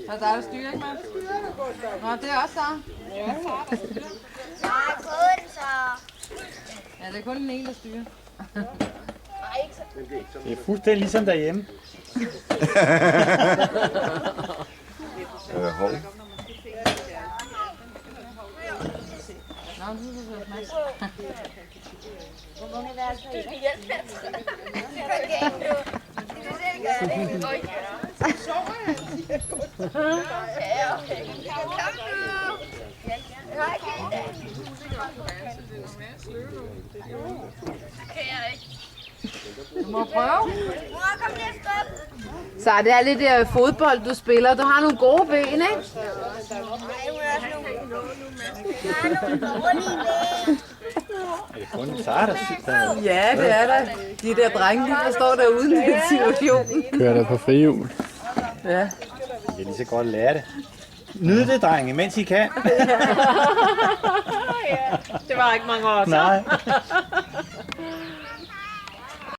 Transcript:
Er der der styrer, ikke, Mads? Nå, det er også der. Nej, kun så. Ja, det er kun den ene, der styrer. Det er fuldstændig ligesom derhjemme. Hov. Nå, nu er det Mads. Du kan hjælpe med. Du kan selv gøre det. Sover jeg? Ja, okay. Kom nu. Nej, kan jeg ikke. Du må prøve. Mor, kom lige afsted. Så det er lidt fodbold, du spiller. Du har nogle gode ben, ikke? Nej, hun er nogle dårlige ben. Det er kun Sara, der cykler. Ja, det er der. De der drenge, der står derude i den situation. Kører der på frihjul. Ja. Jeg kan lige så godt lære det. Nyd det, drenge, mens I kan. Det var ikke mange år så. Nej.